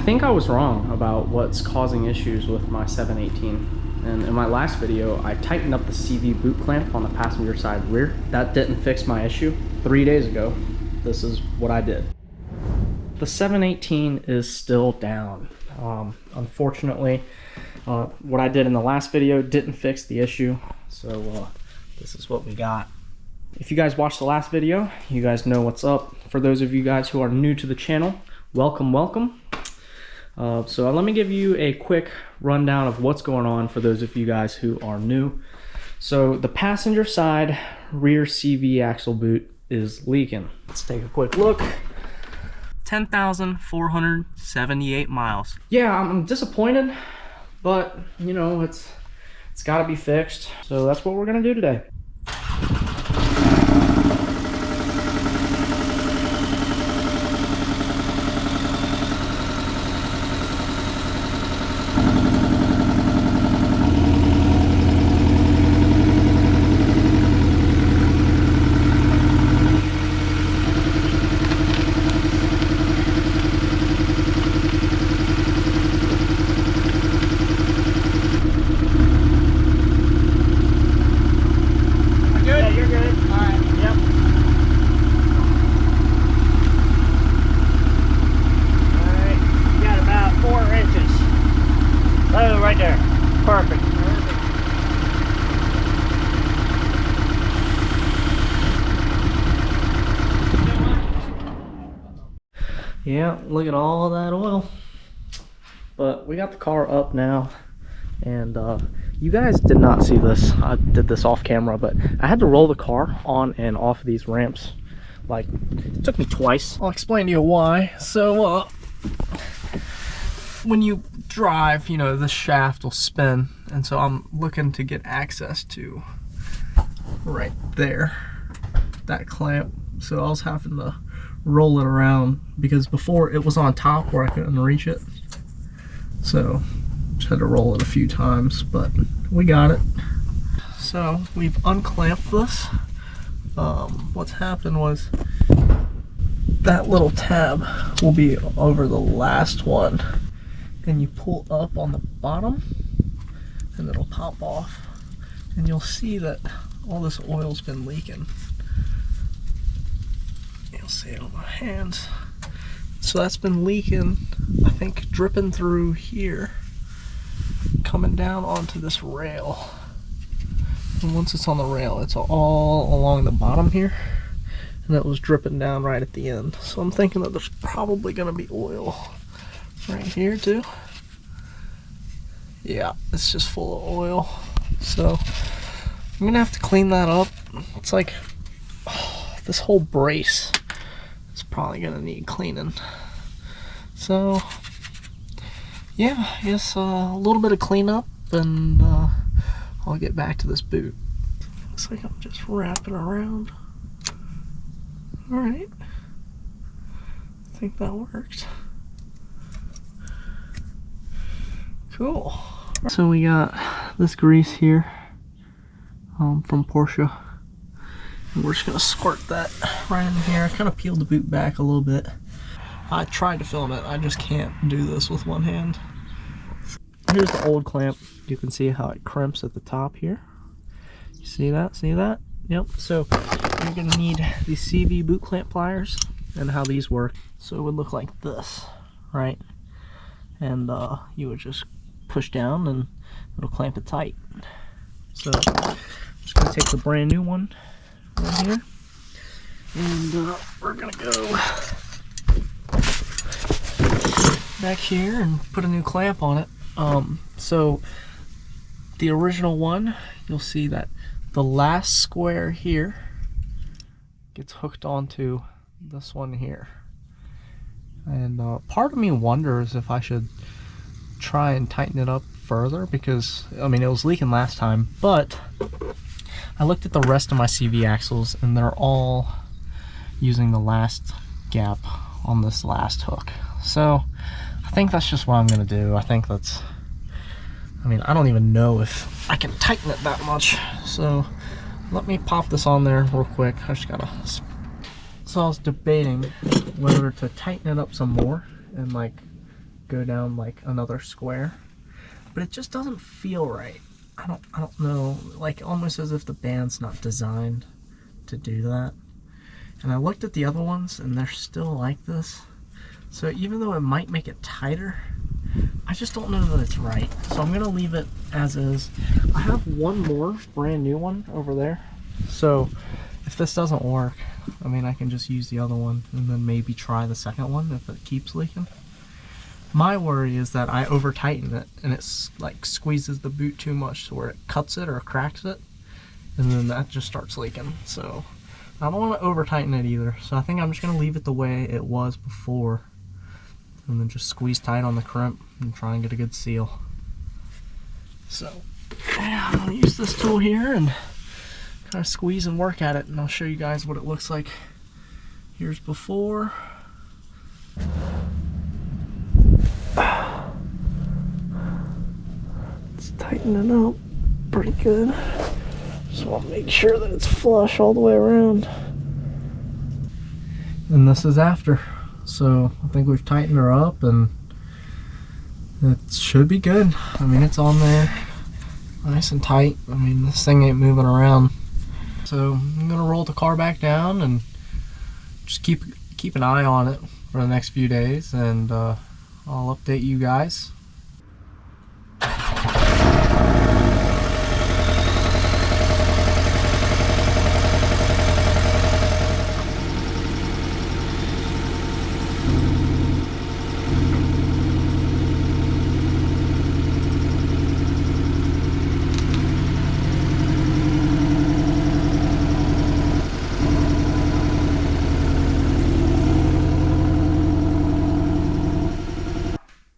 think I was wrong about what's causing issues with my 718. And in my last video, I tightened up the CV boot clamp on the passenger side rear. That didn't fix my issue. 3 days ago, this is what I did. The 718 is still down. Unfortunately, what I did in the last video didn't fix the issue. So this is what we got. If you guys watched the last video, you guys know what's up. For those of you guys who are new to the channel, welcome, welcome. So let me give you a quick rundown of what's going on for those of you guys who are new. So the passenger side rear CV axle boot is leaking. Let's take a quick look. 10,478 miles. Yeah, I'm disappointed, but you know, it's got to be fixed. So that's what we're gonna do today. Perfect. Yeah, look at all that oil. But we got the car up now, and you guys did not see this. I did this off camera, but I had to roll the car on and off of these ramps. Like, it took me twice. I'll explain to you why. So when you drive, you know, this shaft will spin, and so I'm looking to get access to right there, that clamp. So I was having to roll it around because before it was on top where I couldn't reach it. So just had to roll it a few times, but we got it. So we've unclamped this. What's happened was that little tab will be over the last one, and you pull up on the bottom and it'll pop off, and you'll see that all this oil's been leaking. You'll see it on my hands. So that's been leaking, I think, dripping through here, coming down onto this rail. And once it's on the rail, it's all along the bottom here, and it was dripping down right at the end. So I'm thinking that there's probably gonna be oil right here too. Yeah, it's just full of oil. So I'm gonna have to clean that up. It's like, oh, this whole brace is probably gonna need cleaning. So yeah, I guess a little bit of cleanup, and I'll get back to this boot. Looks like I'm just wrapping around. All right, I think that worked. Cool. So we got this grease here from Porsche, and we're just gonna squirt that right in here. I kind of peeled the boot back a little bit. I tried to film it, I just can't do this with one hand. Here's the old clamp. You can see how it crimps at the top here. You see that? See that? Yep. So you're gonna need these CV boot clamp pliers, and how these work. So it would look like this, right? And you would just push down and it'll clamp it tight. So I'm just gonna take the brand new one right here, and we're gonna go back here and put a new clamp on it. So the original one, you'll see that the last square here gets hooked onto this one here, and part of me wonders if I should try and tighten it up further, because I mean, it was leaking last time, but I looked at the rest of my CV axles and they're all using the last gap on this last hook. So I think that's just what I'm gonna do. I think that's, I mean, I don't even know if I can tighten it that much. So let me pop this on there real quick. I just gotta, so I was debating whether to tighten it up some more and like go down like another square, but it just doesn't feel right. I don't know, like almost as if the band's not designed to do that. And I looked at the other ones and they're still like this. So even though it might make it tighter, I just don't know that it's right. So I'm gonna leave it as is. I have one more brand new one over there. So if this doesn't work, I mean, I can just use the other one and then maybe try the second one if it keeps leaking. My worry is that I over tighten it and it's like squeezes the boot too much to where it cuts it or cracks it, and then that just starts leaking. So I don't want to over tighten it either. So I think I'm just gonna leave it the way it was before, and then just squeeze tight on the crimp and try and get a good seal. So yeah, I'm gonna use this tool here and kind of squeeze and work at it, and I'll show you guys what it looks like. Here's before. It's tightening up pretty good. So I'll make sure that it's flush all the way around. And this is after. So I think we've tightened her up and it should be good. I mean, it's on there nice and tight. I mean, this thing ain't moving around. So I'm gonna roll the car back down and just keep an eye on it for the next few days, and I'll update you guys.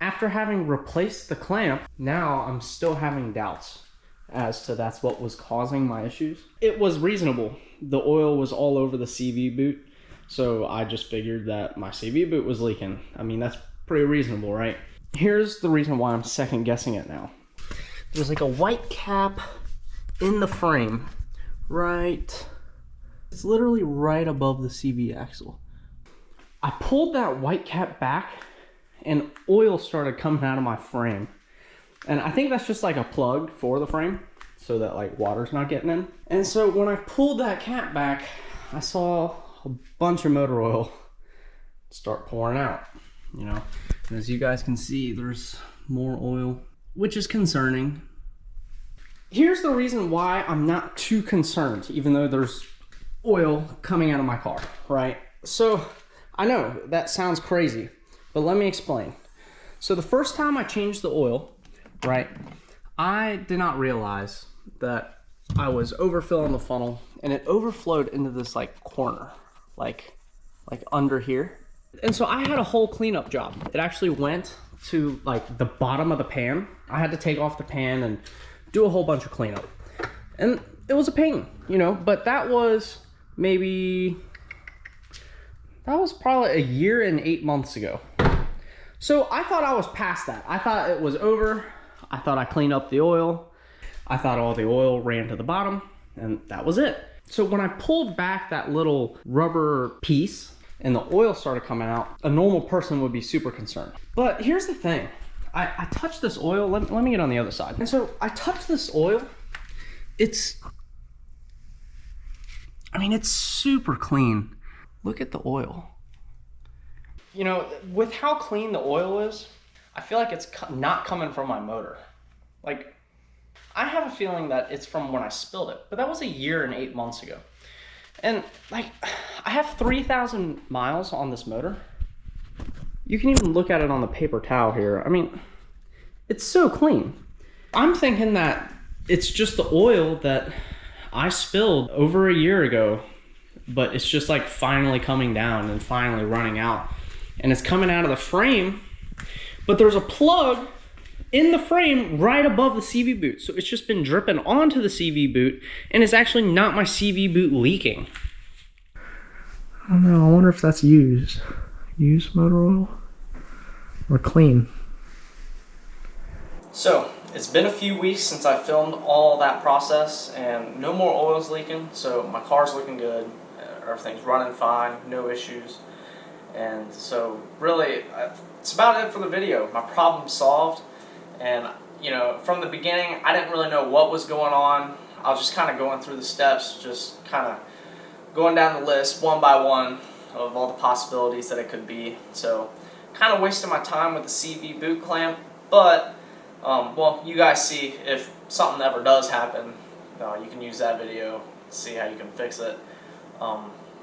After having replaced the clamp, now I'm still having doubts as to that's what was causing my issues. It was reasonable. The oil was all over the CV boot, so I just figured that my CV boot was leaking. I mean, that's pretty reasonable, right? Here's the reason why I'm second guessing it now. There's like a white cap in the frame, right? It's literally right above the CV axle. I pulled that white cap back and oil started coming out of my frame. And I think that's just like a plug for the frame so that like water's not getting in. And so when I pulled that cap back, I saw a bunch of motor oil start pouring out, you know. And as you guys can see, there's more oil, which is concerning. Here's the reason why I'm not too concerned, even though there's oil coming out of my car, right? So I know that sounds crazy, but let me explain. So the first time I changed the oil, right, I did not realize that I was overfilling the funnel and it overflowed into this like corner, like under here. And so I had a whole cleanup job. It actually went to like the bottom of the pan. I had to take off the pan and do a whole bunch of cleanup. And it was a pain, you know, but that was probably a year and 8 months ago. So I thought I was past that. I thought it was over. I thought I cleaned up the oil. I thought all the oil ran to the bottom, and that was it. So when I pulled back that little rubber piece and the oil started coming out, a normal person would be super concerned. But here's the thing. I touched this oil. Let me get on the other side. And so I touched this oil. It's super clean. Look at the oil. You know, with how clean the oil is, I feel like it's not coming from my motor. Like, I have a feeling that it's from when I spilled it, but that was a year and 8 months ago. And like, I have 3,000 miles on this motor. You can even look at it on the paper towel here. I mean, it's so clean. I'm thinking that it's just the oil that I spilled over a year ago, but it's just like finally coming down and finally running out. And it's coming out of the frame, but there's a plug in the frame right above the CV boot. So it's just been dripping onto the CV boot, and it's actually not my CV boot leaking. I don't know, I wonder if that's used motor oil or clean. So it's been a few weeks since I filmed all that process, and no more oil's leaking. So my car's looking good. Everything's running fine, no issues. And so really, it's about it for the video. My problem solved, and from the beginning, I didn't really know what was going on. I was just kind of going through the steps, just kind of going down the list one by one of all the possibilities that it could be. So kind of wasting my time with the CV boot clamp, but well, you guys see if something ever does happen, you can use that video to see how you can fix it.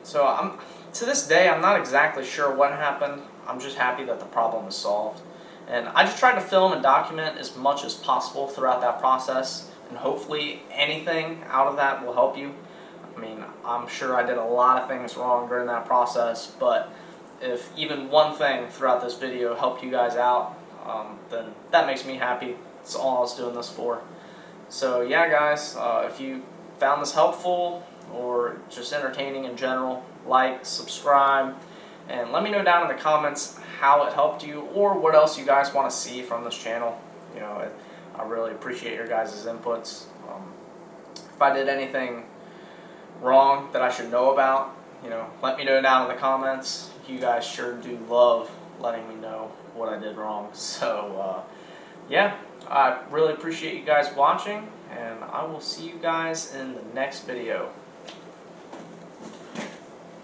So to this day, I'm not exactly sure what happened. I'm just happy that the problem is solved. And I just tried to film and document as much as possible throughout that process, and hopefully anything out of that will help you. I mean, I'm sure I did a lot of things wrong during that process, but if even one thing throughout this video helped you guys out, then that makes me happy. That's all I was doing this for. So yeah, guys, if you found this helpful or just entertaining in general, like, subscribe, and let me know down in the comments how it helped you or what else you guys want to see from this channel. I really appreciate your guys' inputs. If I did anything wrong that I should know about, let me know down in the comments. You guys sure do love letting me know what I did wrong. So yeah, I really appreciate you guys watching, and I will see you guys in the next video.